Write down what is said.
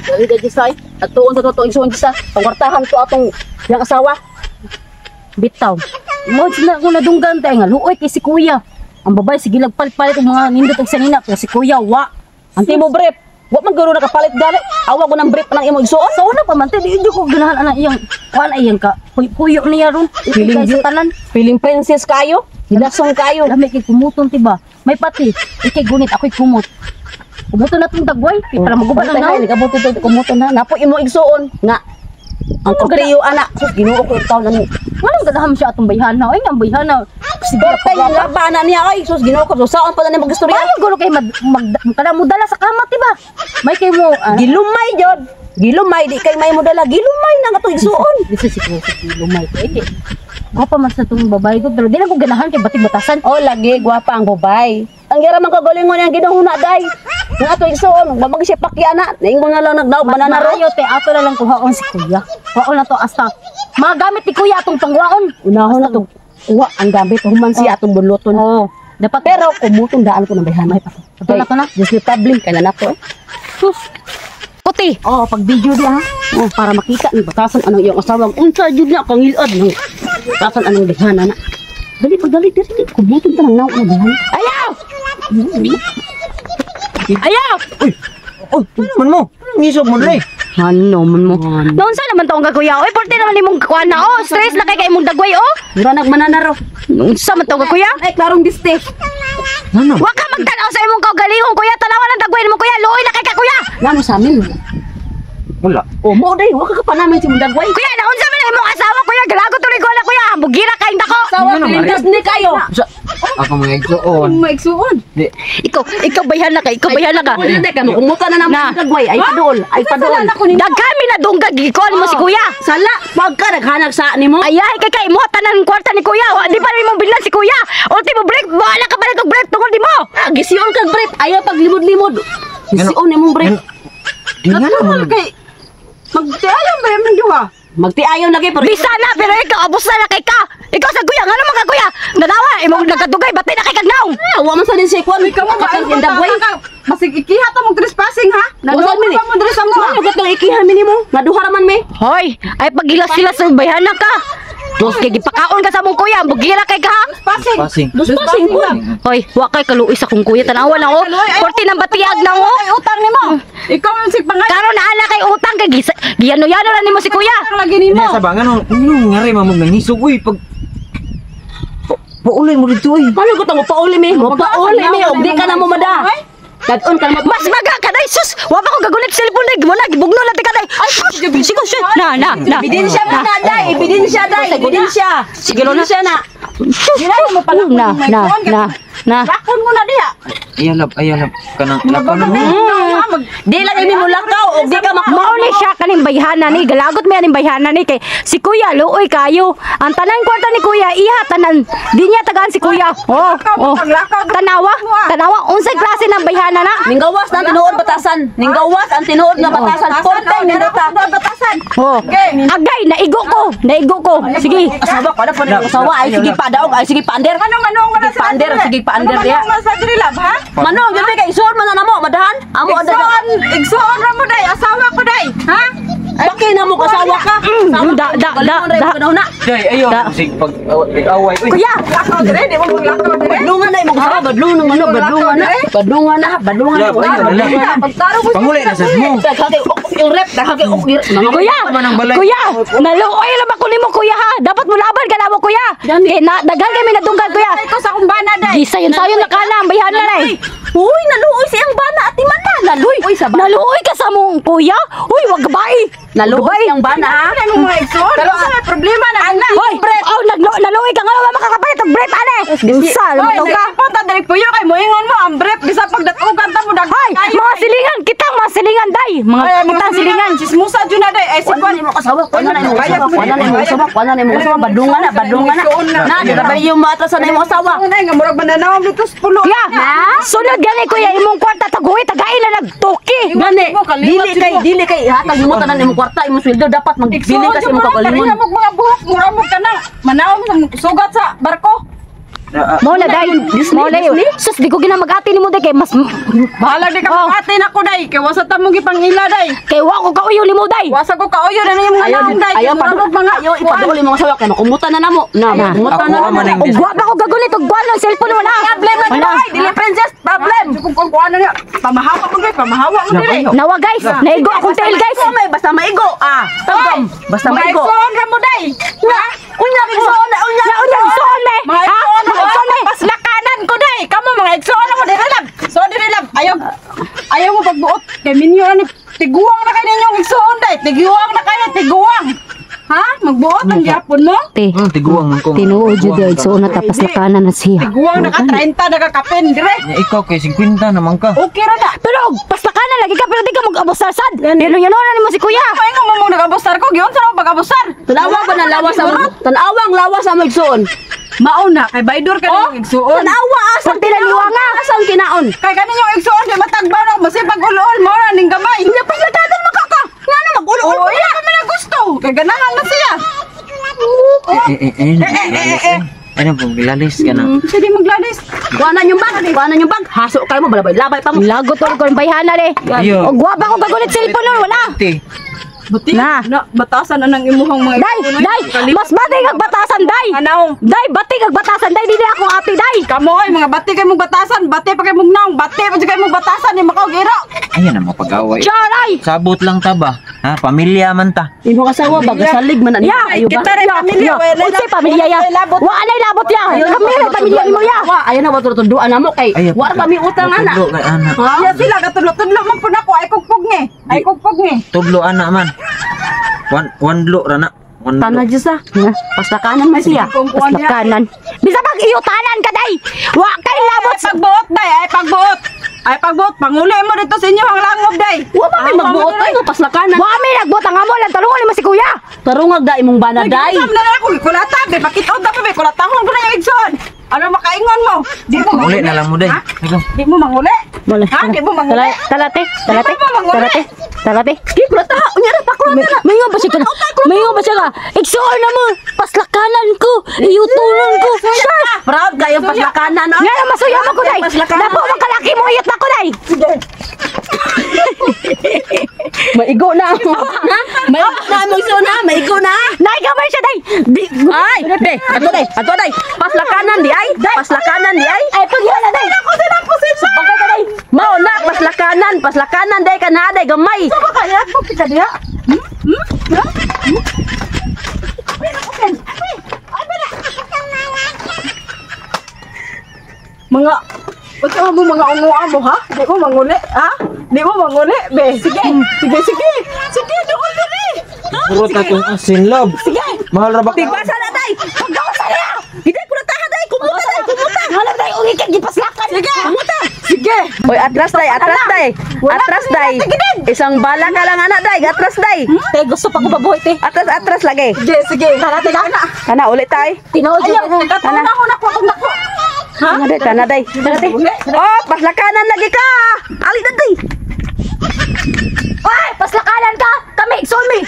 Dali da Jisay. At tuon sa totoo igsuon Jisa. Pangwartahan to atong yang asawa. Bitaw. Mo sila ko nadunggan tay nga luoy kay si kuya. Ang babae sige palit-palit ang mga nindot og sanina pero si kuya wa. Anti mo brief. Wa man guro nakapalit gali. Awa ko ng brief nang imo igsuon. Sa una pa man di ko ganahan ana iyang kuan iyang ka. Kuyo niya ron. Feeling sa tanan. Feeling princess kayo. Hilasong kayo. Lami kay kumuton tiba. May pati. Ikay gunit ako'y kumot. Kumuton na itong dagway. Para maguban ang naon. Kabuto ito kumuton na. Napo imo igsuon. Nga. Ang kutriyo anak. Sus, ginuo ko itaw na ni. Walang ganahan siya atong bayhana. Ay, nga ang bayhana. Sige, yung labana niya. Ay, sus, ginuo ko. So, saan pa na niya mag-istorya? Ayaw, gulo kayo mudala sa kamat, diba? May kayo mo. Gilumay, Jod. Gilumay. Di kayo may mudala. Gilumay na nga itong igsuon. Bisa si Gilumay. Pwede. Gwapa man sa itong babae ko. Pero di na ko ganahan kay batik-batasan. Oh, lagi. Gwapa ang babae. Ang gira man kagalingon niyang ginahuna, day. Nga ito igsuon. Magbabag siya pakyana. Naingon na lang nagdaog. Banana ro. Mas te. Ato na lang kuhaon si kuya. Kuhaon na to hasta. Mga gamit ni kuya atong pangwaon. Unahon na to. Kuha ang gamit. Human siya atong bunloton. Oo. Dapat. Pero kumutong daan ko ng bayhan. Ay, pato na to na. Just republic. Kaya na to. Sus. Puti. Oo, pag video dia ha. Oh, para makita ni batasan anong iyong asawang unsa jud na kangilad ng batasan anong bayhan na. Dali dali. Kumutong ta nang naon na bayhan. Ayaw! Ayaw! Uy! Oh, ano man mo? Ngisog mo rin. Ano man mo? Noon sa naman taong kakuya. Oy, porte naman imong kuan na. Oh, stress na kay imong dagway oh. Mura nagmananaro. Noon sa man taong kakuya? Ay, klarong diste. Ano? Wa ka magtanaw sa imong kaugalingong kuya. Tanawan ang dagway mo kuya. Luoy na kay kakuya. Namo sa amin. Wala. Oh, mo day, wa ka pa namin si imong dagway. Kuya, naon sa man imong asawa kuya. Galago tuloy ko na kuya. Bugira kay ndako. Asawa, pintas ni kayo. Ako mga igsuon. Maigsuon. Ikaw bayhan na ka. Ikaw bayhan na ka. Hindi ka makumuta na naman sa dagway. Ay padol. Ay padol. Dagkami na dunggag gikon mo si kuya. Sala, wag ka naghanag sa nimo. Ay kay mo tanan kwarta ni kuya. Di pa rin mo bilan si kuya. Ultimo break, wala ka balik og break tungod nimo. Gisiyon kag break. Ayaw pag limod-limod. Gisiyon imong break. Di nga naman. Magtiayon ba yung duha? Magtiayon lagi pero bisa na pero ikaw abos na kay ka. Ikaw sa kuya, ngano man ka kuya? Nadawa imong nagkadugay bati na kay kagnaw. Wa man sa din si kwan. Ikaw mo ba ang dagway? Masig ikiha ta mo trespassing ha? Naduha mo diri sa mo. Ano gatong ikiha minimo? Naduha ra man me. Hoy, ay pagilas-gilas sa bayhana ka. Dos kay gipakaon ka sa mong kuya, bugira kay ka ha? Passing. Passing. Hoy, wa kay kaluoy sa kong kuya tanawa lang oh. Porti nang batiag na oh. Ay utang nimo. Ikaw man sig pangay. Karon na ana kay utang kay giyano-yano ra nimo si kuya. Lagi nimo. Sa bangan ano ngari mamog nangisog uy pag paulin mo dito uy. Paano ko tamo pauli me? Mo pauli me og di ka na mo mada. Kadon ka mas maga ka dai sus. Wa pa ko gagunit sa cellphone dai mo na gibugno lang ka dai. Ay sigo siya. Na. Ebidensya mo na dai. Ebidensya dai. Ebidensya. Sige na siya na. Dira mo pala na. Lakon mo na diha. Ayalap kanang lakon mo. Di lang ini mo lakaw og di ka mao ni siya kaning bayhana ni galagot mi aning bayhana ni kay si kuya luoy kayo. Ang tanan kwarta ni kuya iha tanan di niya tagaan si kuya. Oh. Tanawa unsay klase ng bayhana na? Ninggawas na tinuod batasan. Ninggawas ang tinuod nga batasan. Porteng nindota batasan. Oh. Agay naigo ko. Sige. Asawa ko na po ni asawa ay sige pa daog ay sige pander. Manong man sa pander sige pander diha. Manong sa diri lab ha? Manong gabi kay isuon man na namo madahan. Amo igsuon ra mo day asawa ko day. Ha? Bakit na mo kasawa ka? Day ayo sig pag away uy. Kuya, lakaw dire di mo lakaw dire. Badlungan na mo kasawa badlungan na. Pagtaro mo. Panguli na sa mo. Yung rep dakake Kuya, naluoy lang ako nimo kuya ha. Dapat mo laban ka na mo kuya. Daghan kami nadunggan kuya. Ito sa kumbana day. Gisayon na kana ang bayhana na eh. Uy, naluoy siyang bana at man na. Naluoy ka sa mong kuya. Uy, wag babae. Naluoy siyang bana ha. Ano mga igsoon? Pero ang problema na ana. Hoy, oh, naluoy ka nga makakapalit og break ane. Unsa, lumaw ka. Punta diri puyo kay moingon mo ang break bisa pagdatugan ta mo dag. Hoy, mga silingan kita, mga silingan day. Mga silingan. Sismusa jud na day. Ay sikon mo kasawa. Wala na mo kasawa. Badungan na. Na, dira yung matras na mo kasawa. Nga murag bananaw dito sa pulo. Ya, sunod gani kuya imong kwarta taguhi tagay na nagtoki. Gani. Dili kay hatag mo tanan imong kwarta imong sweldo dapat magbiling kasi imong kagalingon. Mga buhok mura mo kana. Manaw mo sugat sa barko. Mo na day. Mo na yun. Sus, di ko ginamag-ati ni mo day kay mas Bahala di ka mag-ate na ko day. Kay wasa ta mo gipangila day. kay wa ko kauyo ni mo day. Wasa ko kauyo na yung mga naong day. Ayaw pa mga ayaw ipaduli mga sawa kay makumutan na namo. Na, makumutan Ako na man namo. ang Og dis- guwapa ko gagunit og guwan ng cellphone wala. problem na Wala. day. Dili princess, problem. Kung ano niya, pamahawa mo day, pamahawa mo dili. Nawa guys, naigo akong tail guys. Basta maigo. Tagom. Basta maigo. Mga ra mo day. Ha? Unya igsoon na unya. Ya unya igsoon me. Mga Ha? igsoon Mga igsoon me. paslakanan ko day. Kamo mga igsoon mo dili lab. So dili lab. Ayaw mo pagbuot kay minyo ani tiguang na kay ninyong igsoon day. Tiguang na kay tiguang. Ha? Magbuot ang gyapon mo? Te, Tiguang man ko. tinuod jud day igsoon na tapas lakanan na siya. Tiguang na ka 30 nakakapin dire. Ya, ikaw kay 50 naman ka. Okay ra na. Pero paslakanan lagi ka pero di ka mag-abosar-sad. Pero yan ni mo si kuya. Ay nga mo nag-abusar ko. Giyon sa mo pag-abusar. Tanawa ba na lawas sa tanawang lawas sa magsuon. Mauna kay baydor ka ng igsuon. Tanawa asang tinaliwa nga asang kinaon. Kay kanin yung igsuon di matagbaw na masipag ulol mo na ning gamay. Nya paslakanan makaka. Nga na mag-ulol. Oo, iya kami na gusto. Kay ganahan na siya. Ano pong bilalis ka na? Sige magladis. Kuanan yung bag, kuanan yung bag. Haso kayo mo balabay, labay pa mo. Lagot ko kon bayhana le. Ayo. Og guwapa ko gagunit cellphone nun wala. Ti. Buti Na. batasan na ng imuhang mga Day, day, mas batig ang batasan day. Anaw. Day, batig ang batasan day dili ako ati day. Kamo ay mga bati kay mong batasan, bati pa kay mong naong, bati pa kay mong batasan ni makaw giro. Ayan na mapag-away. Charay. Sabot lang ta ba? Ha, pamilya man ta. Imong asawa ba gasalig man Ya, kita rin pamilya. Unsay pamilya ya? Wa anay labot ya. Kami rin pamilya nimo ya. Wa ayo na tutuduan namo kay Ayaw, wa kami utang ana. Tudlo kay anak. Ya sila katudlo-tudlo man pud ako ay kugpug ni. Ay kugpug ni. Tudlo anak man. One lo rana. One Tanah lo. jud sa. Paslakanan man siya. Paslakanan. Bisa pag iyutanan ka day. Wa kay labot sa Pagbuot day, ay pagbuot. Ay pagbuot, panguli mo dito sa inyo ang langob day. wa pa may magbuot ay nga paslakanan. Wa may nagbot ang amo lang tarungan mo si kuya. Tarungag da imong bana day. Sam na ako kulata, be pakit-on ta be kulatahon ko na yung igsoon. Ano makaingon mo? Di mo Uli na lang mo day. Ha? Ikaw. Di mo manguli? Wala. Ha? Di mo manguli? Talate, talate, Di mo manguli? talate, talate. Di pula ta, unya ra paklo na. Mayo ba siya ka? Mayo ba siya ka? Igsoon na mo. Paslakanan ko. Iyutunan ko. Sir, proud kayo paslakanan. Nga na masuya mo ko day. Dapo makalaki mo iyot na ko day. Sige. Maigo na ako. Maigo na mo na, maigo na. Naigamay siya day. Ay, day, ato day. Paslakanan di ay. Paslakanan di ay. Ay pagyan na day. Ako sa bagay ka day. Mao na paslakanan day ka na day gamay. Kaya ko kita dia. Mga Basta mo mga unguan mo ha? Di mo manguli, ha? Di mo manguli, be. Sige. Sige. Sige, doon dali. Puro ta tong asin love. Sige. Mahal ra ba ka? Tigbasa na day. Paggawa na. Hindi ko na taha day. Kumuta day, kumuta. Wala day uli kay gipaslakan. Sige. Kumuta. Sige. Oy, atras day, atras day. Atras day. Isang bala ka lang anak day, atras day. Te gusto pa ko babuhay te. Atras lagi. Sige. Tara, tara na. Kana ulit tay. Tinood Ayaw, yun. nagkataon ako na ko. Ha? Kana day, kana day. Oh, paslakanan lagi ka. Ali day. Ay, paslakanan ka. Kami, son me.